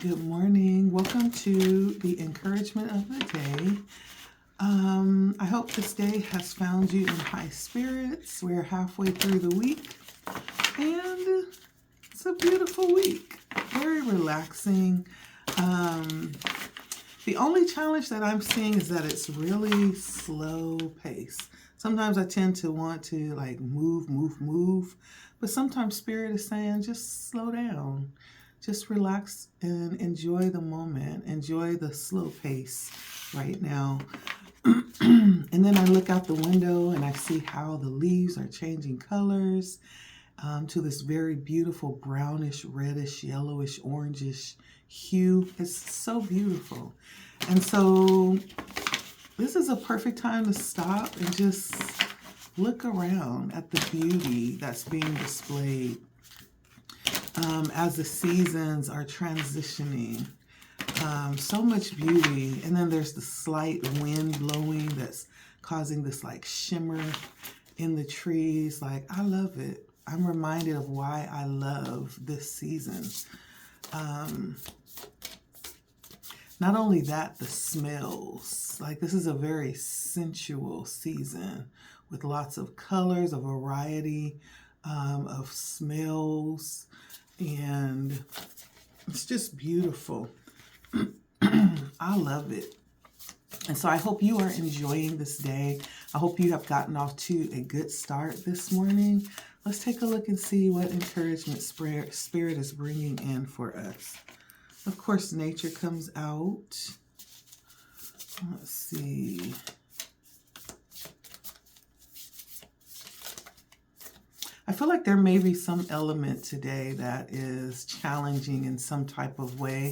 Good morning. Welcome to the encouragement of the day. I hope this day has found you in high spirits. We're halfway through the week, and it's a beautiful week. Very relaxing. The only challenge that I'm seeing is that it's really slow pace. Sometimes I tend to want to like move, but sometimes Spirit is saying just slow down. Just relax and enjoy the moment. Enjoy the slow pace right now. And then I look out the window and I see how the leaves are changing colors to this very beautiful brownish, reddish, yellowish, orangish hue. It's so beautiful. And so this is a perfect time to stop and just look around at the beauty that's being displayed as the seasons are transitioning. So much beauty. And then there's the slight wind blowing that's causing this like shimmer in the trees. Like, I love it. I'm reminded of why I love this season. Not only that, the smells. Like, this is a very sensual season with lots of colors, a variety of smells, and it's just beautiful. I love it. And so I hope you are enjoying this day. I hope you have gotten off to a good start this morning. Let's take a look and see what encouragement Spirit is bringing in for us. Of course, nature comes out. Let's see. I feel like there may be some element today that is challenging in some type of way.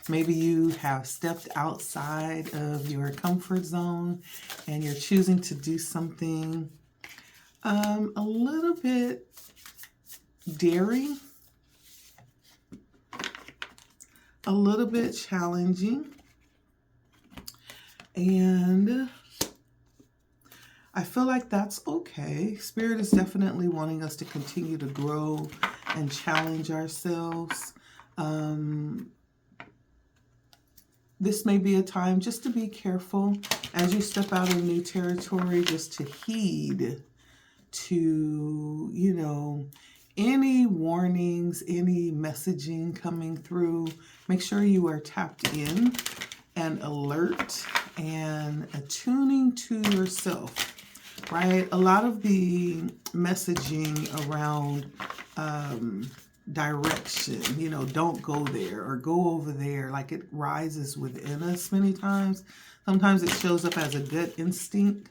Maybe you have stepped outside of your comfort zone and you're choosing to do something a little bit daring, a little bit challenging, and I feel like that's okay. Spirit is definitely wanting us to continue to grow and challenge ourselves. This may be a time just to be careful as you step out of new territory, just to heed to, any warnings, any messaging coming through. Make sure you are tapped in and alert and attuning to yourself. Right? A lot of the messaging around direction, don't go there or go over there, like it rises within us many times. Sometimes it shows up as a gut instinct.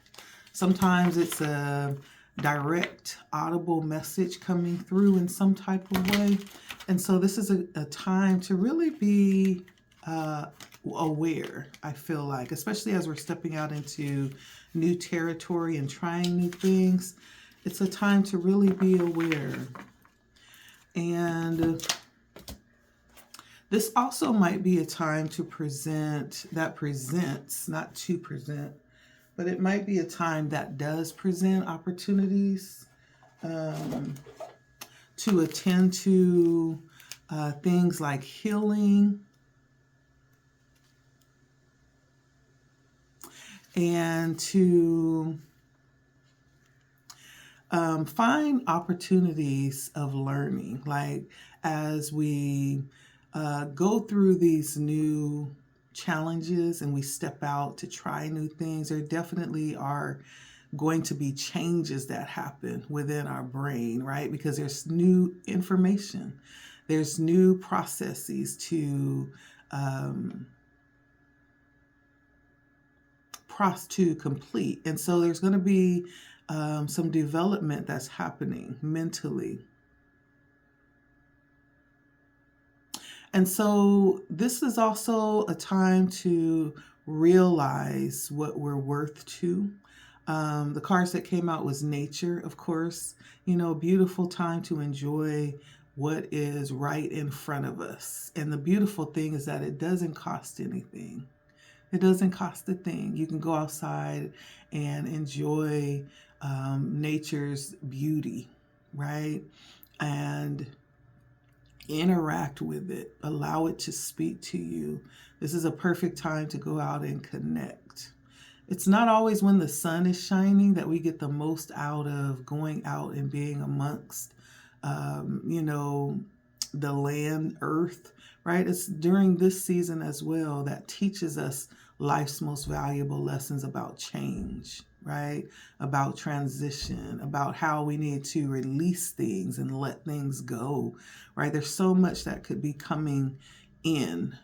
Sometimes it's a direct, audible message coming through in some type of way. And so this is a time to really be aware, I feel like, especially as we're stepping out into new territory and trying new things. It's a time to really be aware. And this also might be a time to presents, not to present, but it might be a time that does present opportunities to attend to things like healing, and to find opportunities of learning. Like, as we go through these new challenges and we step out to try new things, there definitely are going to be changes that happen within our brain, right? Because there's new information, there's new processes to complete. And so there's going to be some development that's happening mentally. And so this is also a time to realize what we're worth to. The cards that came out was nature, of course. Beautiful time to enjoy what is right in front of us. And the beautiful thing is that it doesn't cost anything. It doesn't cost a thing. You can go outside and enjoy nature's beauty, right? And Interact with it. Allow it to speak to you. This is a perfect time to go out and connect. It's not always when the sun is shining that we get the most out of going out and being amongst, you know, the land, earth, right? It's during this season as well that teaches us life's most valuable lessons about change, right? About transition, about how we need to release things and let things go, right? There's so much that could be coming in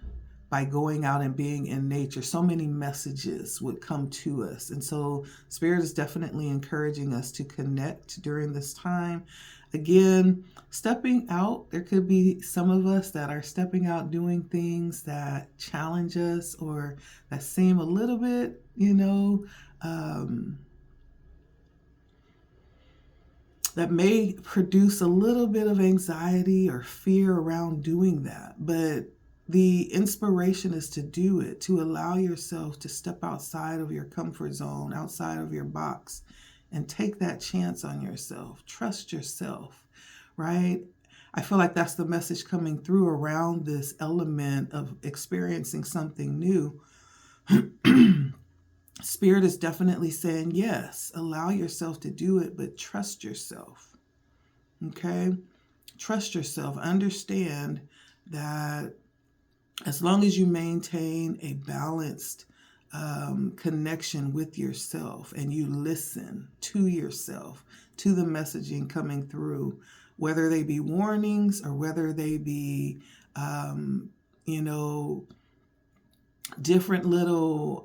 by going out and being in nature. So many messages would come to us. And so Spirit is definitely encouraging us to connect during this time. Again, stepping out, there could be some of us that are stepping out doing things that challenge us or that seem a little bit, that may produce a little bit of anxiety or fear around doing that. But the inspiration is to do it, to allow yourself to step outside of your comfort zone, outside of your box, and take that chance on yourself. Trust yourself, right? I feel like that's the message coming through around this element of experiencing something new. Spirit is definitely saying, yes, allow yourself to do it, but trust yourself. Okay? Trust yourself. Understand that as long as you maintain a balanced connection with yourself and you listen to yourself, to the messaging coming through, whether they be warnings or whether they be, different little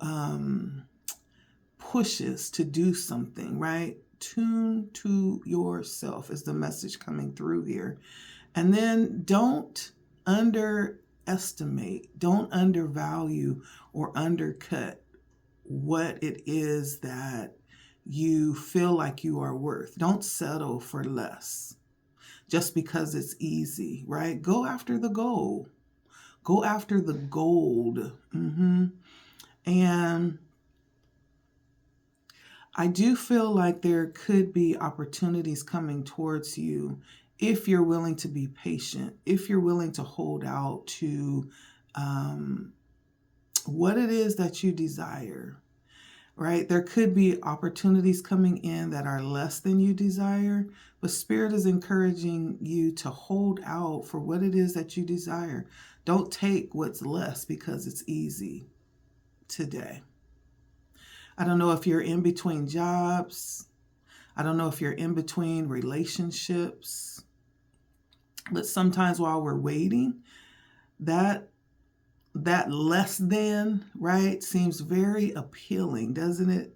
pushes to do something, right? Tune to yourself is the message coming through here. And then don't underestimate, don't undervalue or undercut what it is that you feel like you are worth. Don't settle for less just because it's easy, right? Go after the goal. Go after the gold. And I do feel like there could be opportunities coming towards you if you're willing to be patient, if you're willing to hold out to what it is that you desire, right? There could be opportunities coming in that are less than you desire, but Spirit is encouraging you to hold out for what it is that you desire. Don't take what's less because it's easy today. I don't know if you're in between jobs. I don't know if you're in between relationships. But sometimes while we're waiting, that less than, right, seems very appealing, doesn't it?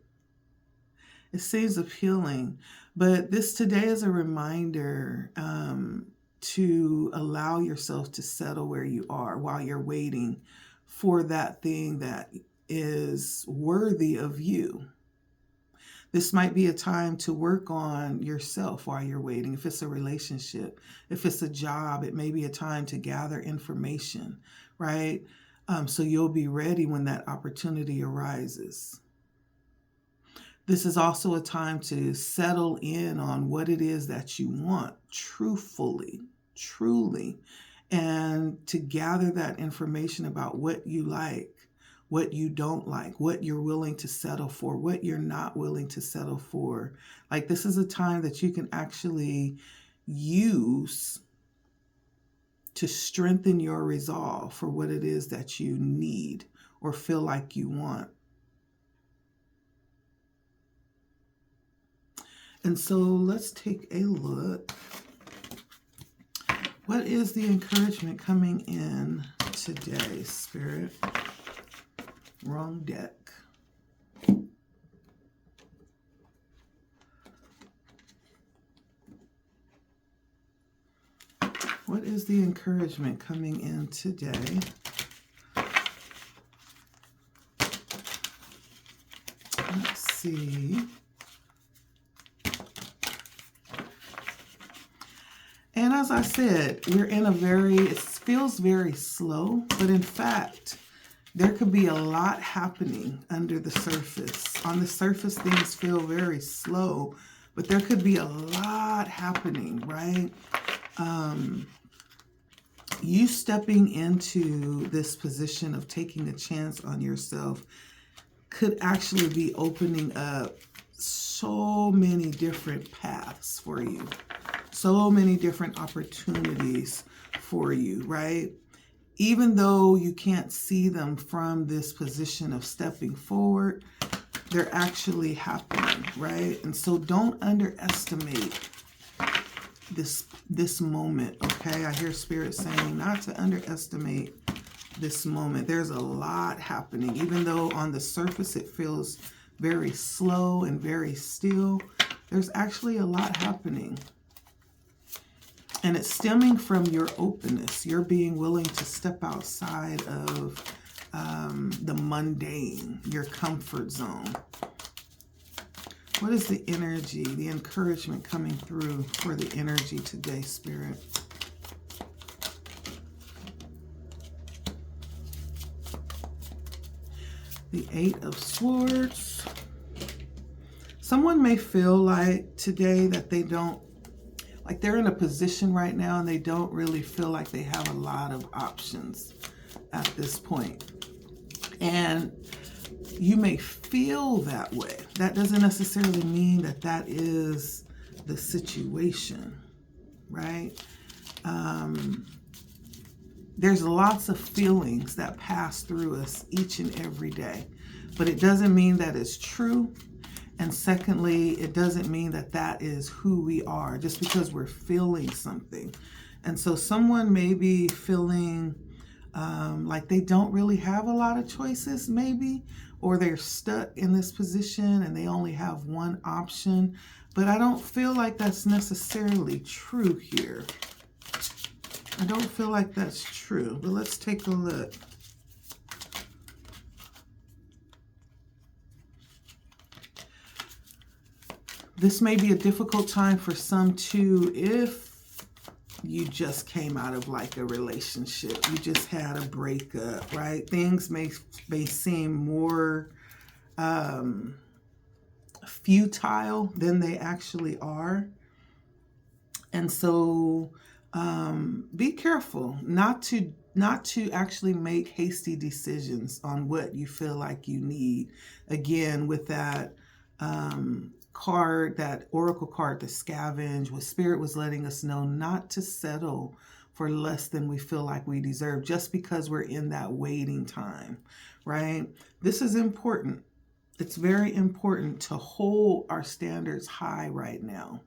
It seems appealing. But this today is a reminder to allow yourself to settle where you are while you're waiting for that thing that is worthy of you. This might be a time to work on yourself while you're waiting. If it's a relationship, if it's a job, it may be a time to gather information, right? So you'll be ready when that opportunity arises. This is also a time to settle in on what it is that you want truly, and to gather that information about what you like, what you don't like, what you're willing to settle for, what you're not willing to settle for. Like, this is a time that you can actually use to strengthen your resolve for what it is that you need or feel like you want. And so let's take a look. What is the encouragement coming in today, Spirit? Wrong deck. What is the encouragement coming in today? Let's see. And as I said, we're in it feels very slow, but in fact, there could be a lot happening under the surface. On the surface, things feel very slow, but there could be a lot happening, right? You stepping into this position of taking a chance on yourself could actually be opening up so many different paths for you, so many different opportunities for you, right? Even though you can't see them from this position of stepping forward, they're actually happening, right? And so don't underestimate this moment, okay? I hear Spirit saying not to underestimate this moment. There's a lot happening. Even though on the surface it feels very slow and very still, there's actually a lot happening. And it's stemming from your openness. You're being willing to step outside of the mundane, your comfort zone. What is the energy, the encouragement coming through for the energy today, Spirit? The Eight of Swords. Someone may feel like today that they don't, like they're in a position right now and they don't really feel like they have a lot of options at this point. And you may feel that way. That doesn't necessarily mean that that is the situation, right? There's lots of feelings that pass through us each and every day, but it doesn't mean that it's true. And secondly, it doesn't mean that that is who we are just because we're feeling something. And so someone may be feeling like they don't really have a lot of choices, maybe, or they're stuck in this position and they only have one option. But I don't feel like that's necessarily true here. I don't feel like that's true, but let's take a look. This may be a difficult time for some too if you just came out of like a relationship. You just had a breakup, right? Things may seem more futile than they actually are. And so be careful not to actually make hasty decisions on what you feel like you need. Again, with that card, that oracle card, the scavenge, what Spirit was letting us know not to settle for less than we feel like we deserve just because we're in that waiting time, right? This is important. It's very important to hold our standards high right now,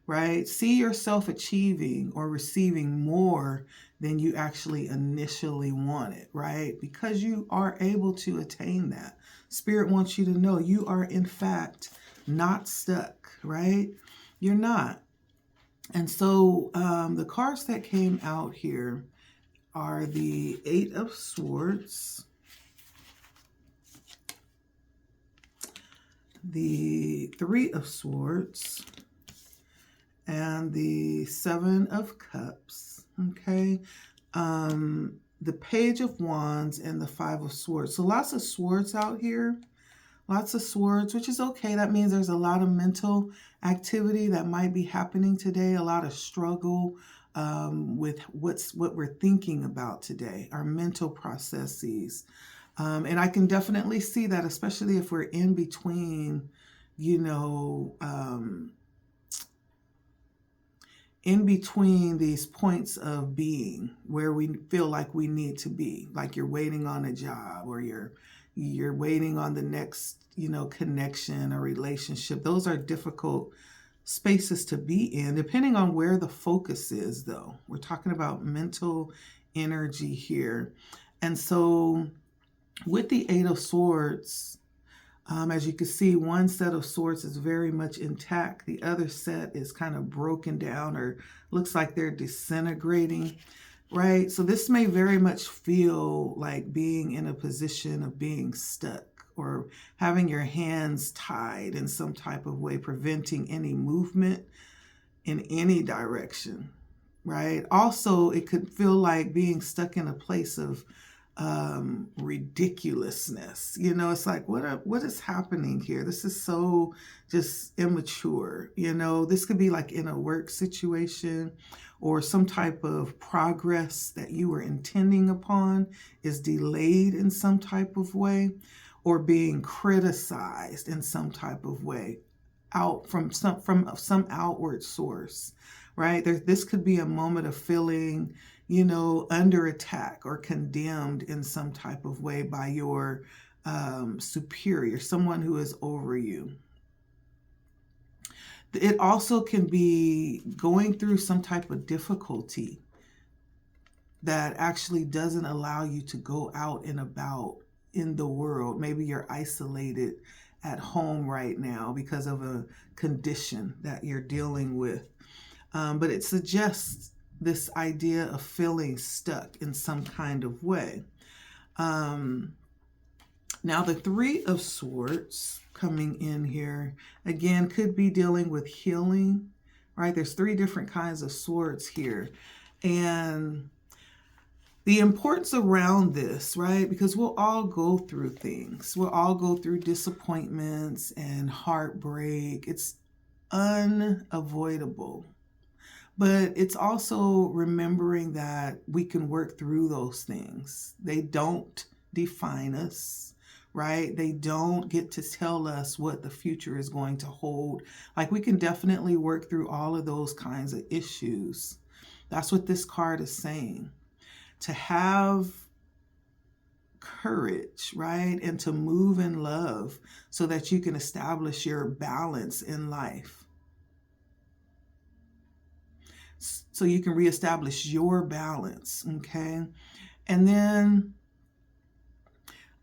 right? See yourself achieving or receiving more than you actually initially wanted, right? Because you are able to attain that. Spirit wants you to know you are in fact not stuck, right? You're not. And so the cards that came out here are the Eight of Swords, the Three of Swords, and the Seven of Cups, okay? The Page of Wands and the Five of Swords. So lots of swords out here. Lots of swords, which is okay. That means there's a lot of mental activity that might be happening today, a lot of struggle with what we're thinking about today, our mental processes. And I can definitely see that, especially if we're in between, in between these points of being where we feel like we need to be, like you're waiting on a job or you're waiting on the next, connection or relationship. Those are difficult spaces to be in, depending on where the focus is, though. We're talking about mental energy here. And so with the Eight of Swords, as you can see, one set of swords is very much intact. The other set is kind of broken down or looks like they're disintegrating, right? So this may very much feel like being in a position of being stuck or having your hands tied in some type of way, preventing any movement in any direction, right? Also, it could feel like being stuck in a place of ridiculousness. It's like, what is happening here? This is so just immature. This could be like in a work situation or some type of progress that you were intending upon is delayed in some type of way, or being criticized in some type of way out from some outward source, right? This could be a moment of feeling, under attack or condemned in some type of way by your superior, someone who is over you. It also can be going through some type of difficulty that actually doesn't allow you to go out and about in the world. Maybe you're isolated at home right now because of a condition that you're dealing with. But it suggests this idea of feeling stuck in some kind of way. Now, the Three of Swords coming in here, again, could be dealing with healing, right? There's three different kinds of swords here. And the importance around this, right? Because we'll all go through things. We'll all go through disappointments and heartbreak. It's unavoidable. But it's also remembering that we can work through those things. They don't define us, right? They don't get to tell us what the future is going to hold. Like, we can definitely work through all of those kinds of issues. That's what this card is saying. To have courage, right? And to move in love so that you can establish your balance in life. So you can reestablish your balance, okay? And then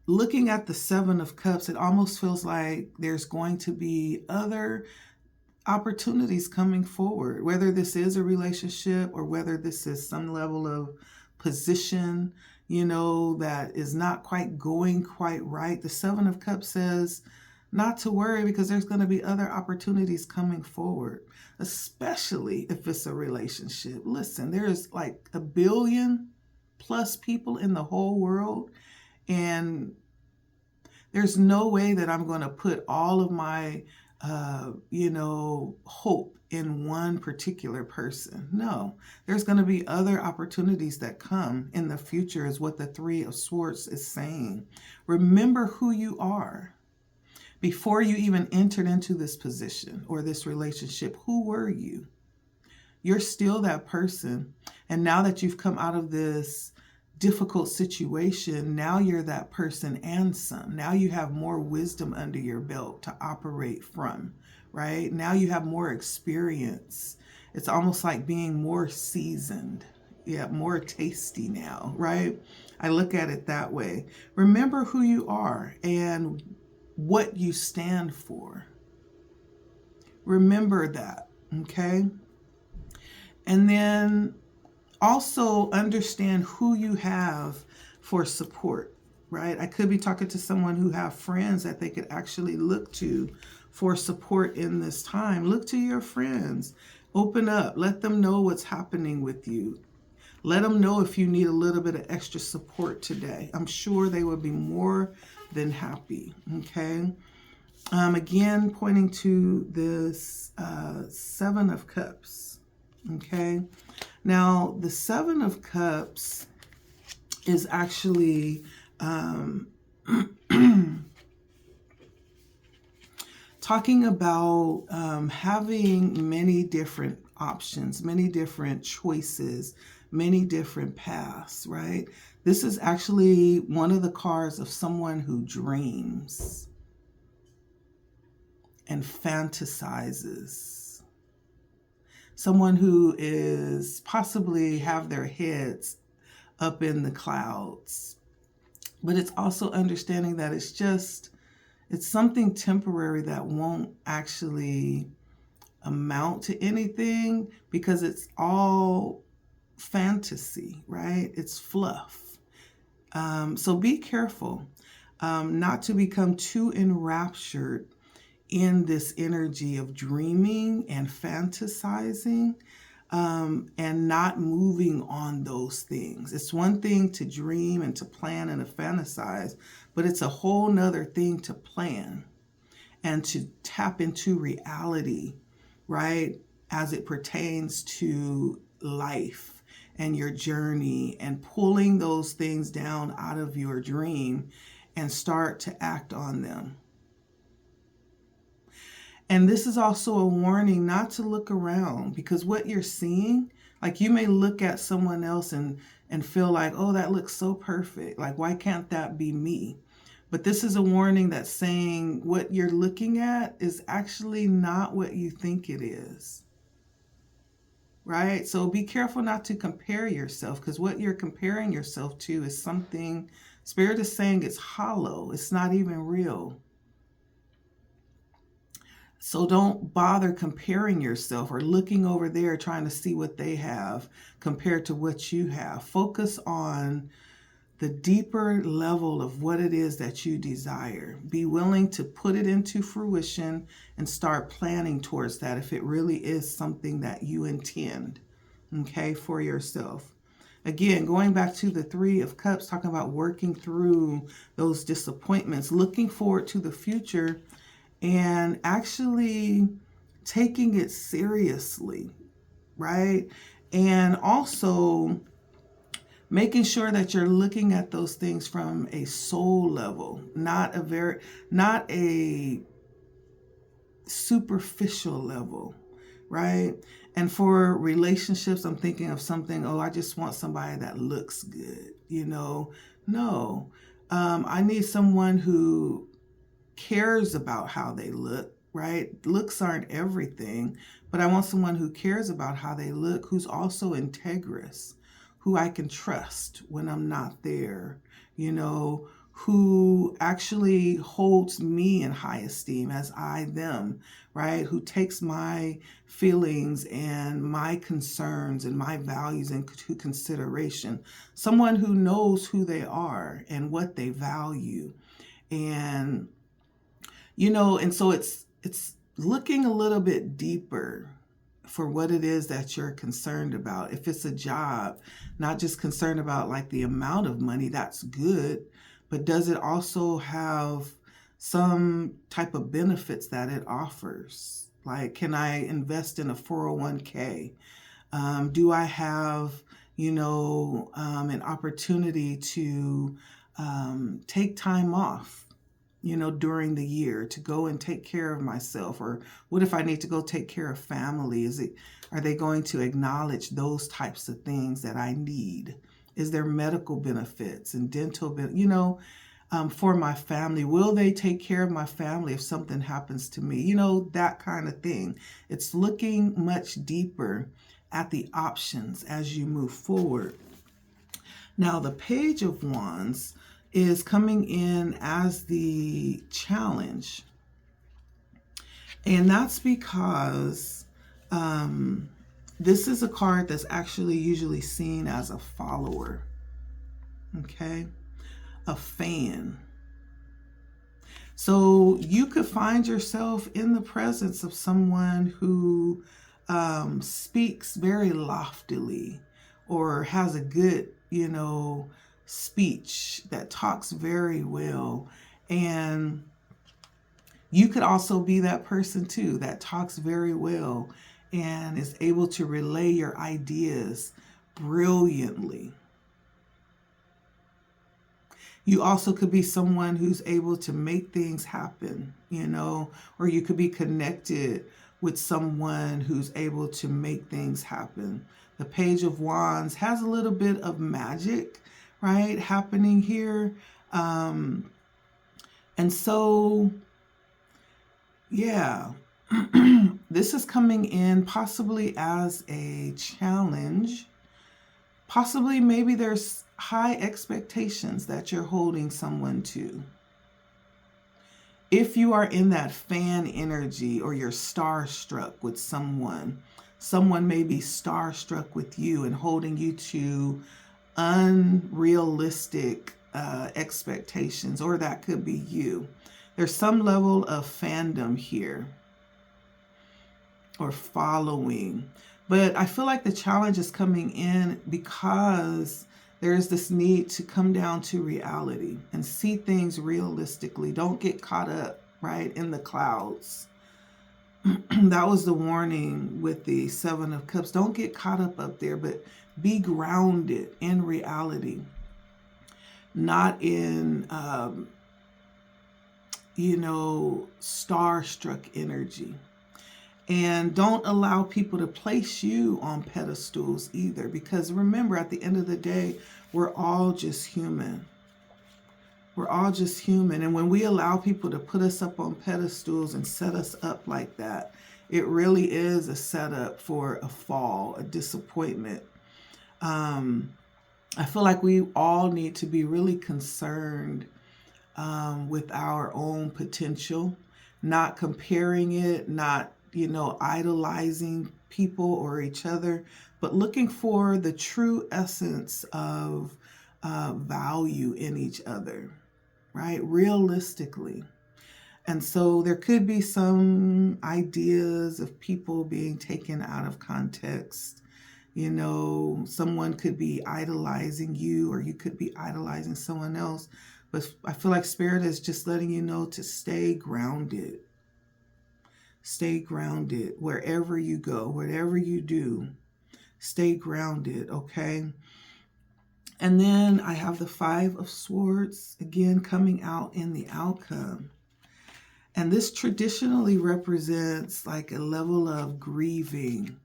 looking at the Seven of Cups, it almost feels like there's going to be other opportunities coming forward, whether this is a relationship or whether this is some level of position, that is not quite going quite right. The Seven of Cups says not to worry, because there's going to be other opportunities coming forward, especially if it's a relationship. Listen, there's like 1 billion plus people in the whole world, and there's no way that I'm going to put all of my, hope in one particular person. No, there's going to be other opportunities that come in the future, is what the Three of Swords is saying. Remember who you are. Before you even entered into this position or this relationship, who were you? You're still that person. And now that you've come out of this difficult situation, now you're that person and some. Now you have more wisdom under your belt to operate from, right? Now you have more experience. It's almost like being more seasoned. Yeah, more tasty now, right? I look at it that way. Remember who you are and what you stand for. Remember that, okay? And then also understand who you have for support, right? I could be talking to someone who have friends that they could actually look to for support in this time. Look to your friends. Open up. Let them know what's happening with you. Let them know if you need a little bit of extra support today. I'm sure they would be more than happy, okay? Again, pointing to this Seven of Cups, okay? Now, the Seven of Cups is actually talking about having many different options, many different choices, many different paths, right? This is actually one of the cards of someone who dreams and fantasizes. Someone who is possibly have their heads up in the clouds. But it's also understanding that it's something temporary that won't actually amount to anything, because it's all fantasy, right? It's fluff. So be careful not to become too enraptured in this energy of dreaming and fantasizing, and not moving on those things. It's one thing to dream and to plan and to fantasize, but it's a whole nother thing to plan and to tap into reality, right? As it pertains to life and your journey and pulling those things down out of your dream and start to act on them. And this is also a warning not to look around, because what you're seeing, like you may look at someone else and feel like, oh, that looks so perfect. Like, why can't that be me? But this is a warning that's saying what you're looking at is actually not what you think it is. Right? So be careful not to compare yourself, because what you're comparing yourself to is something, Spirit is saying it's hollow. It's not even real. So don't bother comparing yourself or looking over there trying to see what they have compared to what you have. Focus on the deeper level of what it is that you desire. Be willing to put it into fruition and start planning towards that if it really is something that you intend, okay, for yourself. Again, going back to the Three of Cups, talking about working through those disappointments, looking forward to the future, and actually taking it seriously, right? And also making sure that you're looking at those things from a soul level, not a superficial level, right? And for relationships, I'm thinking of something, oh, I just want somebody that looks good, No, I need someone who cares about how they look, right? Looks aren't everything, but I want someone who cares about how they look, who's also integrous, who I can trust when I'm not there, who actually holds me in high esteem as I them, right? Who takes my feelings and my concerns and my values into consideration. Someone who knows who they are and what they value. And and so it's looking a little bit deeper for what it is that you're concerned about. If it's a job, not just concerned about like the amount of money, that's good, but does it also have some type of benefits that it offers? Like, can I invest in a 401k? Do I have, an opportunity to take time off, during the year to go and take care of myself? Or what if I need to go take care of family? Are they going to acknowledge those types of things that I need? Is there medical benefits and dental for my family? Will they take care of my family if something happens to me? That kind of thing. It's looking much deeper at the options as you move forward. Now, the Page of Wands is coming in as the challenge. And that's because this is a card that's actually usually seen as a follower, okay? A fan. So you could find yourself in the presence of someone who speaks very loftily or has a good, speech that talks very well. And you could also be that person too that talks very well and is able to relay your ideas brilliantly. You also could be someone who's able to make things happen, or you could be connected with someone who's able to make things happen. The Page of Wands has a little bit of magic, right, happening here. And so, yeah, this is coming in possibly as a challenge. Possibly maybe there's high expectations that you're holding someone to. If you are in that fan energy or you're starstruck with someone may be starstruck with you and holding you to unrealistic expectations, or that could be you. There's some level of fandom here or following. But I feel like the challenge is coming in because there's this need to come down to reality and see things realistically. Don't get caught up, right, in the clouds. that was the warning with the Seven of Cups. Don't get caught up there, but be grounded in reality, not in, starstruck energy. And don't allow people to place you on pedestals either, because remember, at the end of the day, we're all just human. We're all just human. And when we allow people to put us up on pedestals and set us up like that, it really is a setup for a fall, a disappointment. I feel like we all need to be really concerned with our own potential, not comparing it, not, idolizing people or each other, but looking for the true essence of value in each other, right? Realistically. And so there could be some ideas of people being taken out of context. Someone could be idolizing you, or you could be idolizing someone else. But I feel like Spirit is just letting you know to stay grounded. Stay grounded wherever you go, whatever you do. Stay grounded, okay? And then I have the Five of Swords, again, coming out in the outcome. And this traditionally represents like a level of grieving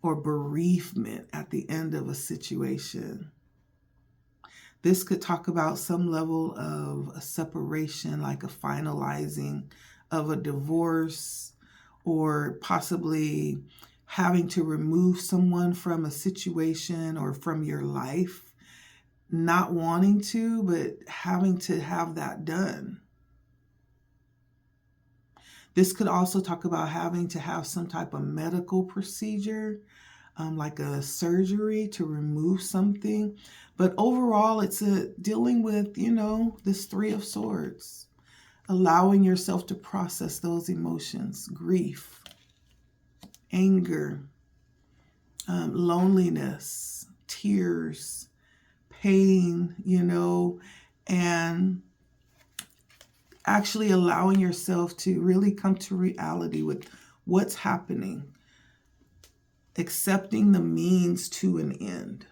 or bereavement at the end of a situation. This could talk about some level of a separation, like a finalizing of a divorce, or possibly having to remove someone from a situation or from your life, not wanting to, but having to have that done. This could also talk about having to have some type of medical procedure, like a surgery to remove something. But overall, it's dealing with, this Three of Swords, allowing yourself to process those emotions, grief, anger, loneliness, tears, pain, and actually allowing yourself to really come to reality with what's happening, accepting the means to an end,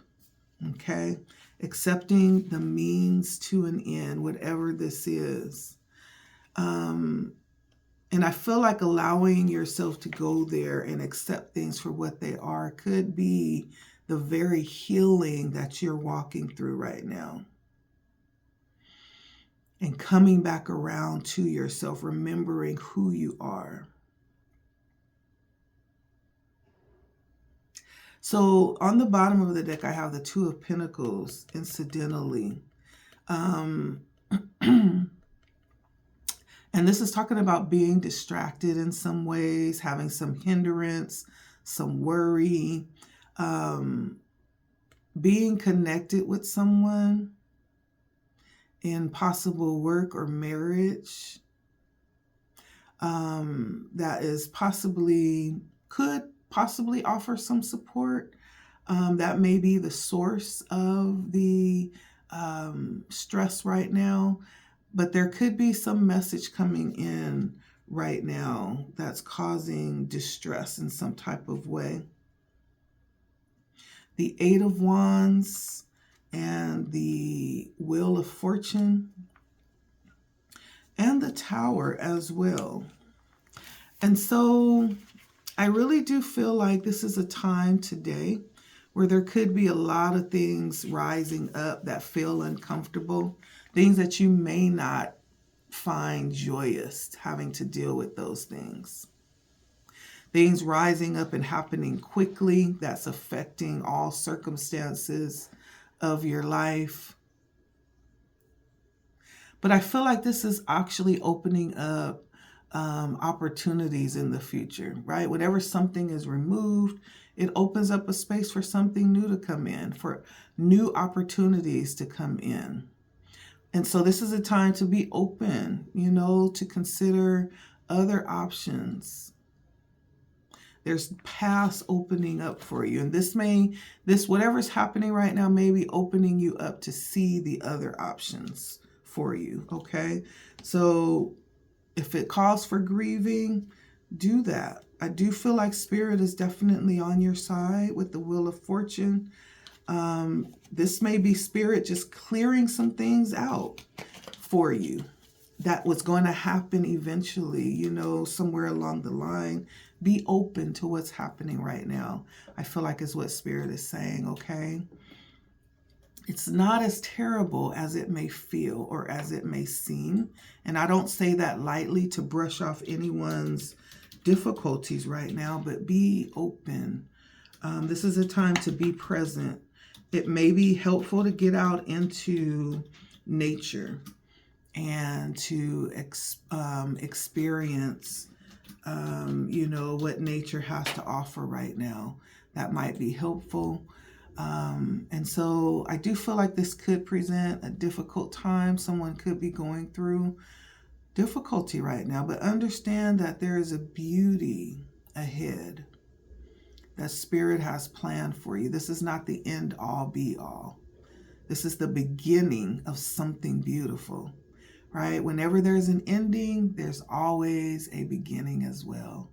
okay? Accepting the means to an end, whatever this is. And I feel like allowing yourself to go there and accept things for what they are could be the very healing that you're walking through right now. And coming back around to yourself, remembering who you are. So on the bottom of the deck, I have the Two of Pentacles, incidentally. And this is talking about being distracted in some ways, having some hindrance, some worry, being connected with someone in possible work or marriage that is could possibly offer some support. That may be the source of the stress right now. But there could be some message coming in right now that's causing distress in some type of way. The Eight of Wands and the Wheel of Fortune and the Tower as well. And so I really do feel like this is a time today where there could be a lot of things rising up that feel uncomfortable. Things that you may not find joyous, having to deal with those things. Things rising up and happening quickly that's affecting all circumstances of your life. But I feel like this is actually opening up opportunities in the future, right? Whenever something is removed, it opens up a space for something new to come in, for new opportunities to come in. And so this is a time to be open, to consider other options. There's paths opening up for you. And this whatever's happening right now may be opening you up to see the other options for you, okay? So if it calls for grieving, do that. I do feel like Spirit is definitely on your side with the Wheel of Fortune. This may be Spirit just clearing some things out for you that was going to happen eventually, you know, somewhere along the line. Be open to what's happening right now. I feel like is what Spirit is saying, okay? It's not as terrible as it may feel or as it may seem. And I don't say that lightly to brush off anyone's difficulties right now, but be open. This is a time to be present. It may be helpful to get out into nature and to experience, you know, what nature has to offer right now. That might be helpful. And so I do feel like this could present a difficult time. Someone could be going through difficulty right now, but understand that there is a beauty ahead that Spirit has planned for you. This is not the end all be all. This is the beginning of something beautiful, right? Whenever there's an ending, there's always a beginning as well.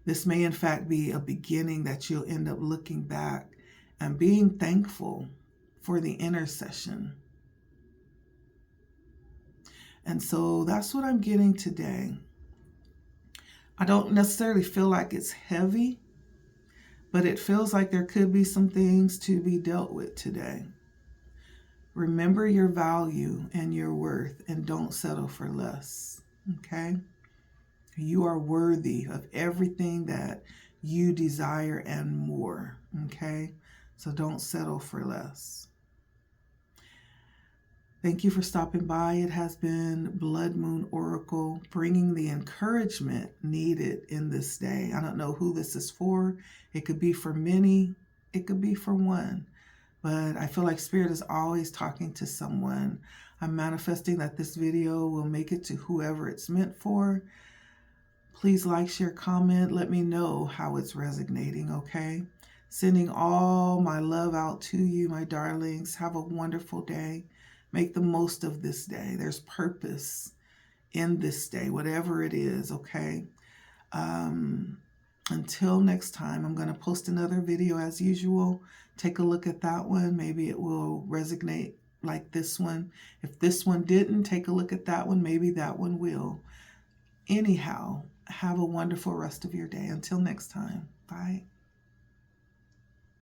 This may in fact be a beginning that you'll end up looking back and being thankful for the intercession. And so that's what I'm getting today. I don't necessarily feel like it's heavy, but it feels like there could be some things to be dealt with today. Remember your value and your worth and don't settle for less, okay? You are worthy of everything that you desire and more, okay? So don't settle for less. Thank you for stopping by. It has been Blood Moon Oracle, bringing the encouragement needed in this day. I don't know who this is for. It could be for many. It could be for one. But I feel like Spirit is always talking to someone. I'm manifesting that this video will make it to whoever it's meant for. Please like, share, comment. Let me know how it's resonating, okay? Sending all my love out to you, my darlings. Have a wonderful day. Make the most of this day. There's purpose in this day, whatever it is, okay? Until next time, I'm going to post another video as usual. Take a look at that one. Maybe it will resonate like this one. If this one didn't, take a look at that one. Maybe that one will. Anyhow, have a wonderful rest of your day. Until next time. Bye.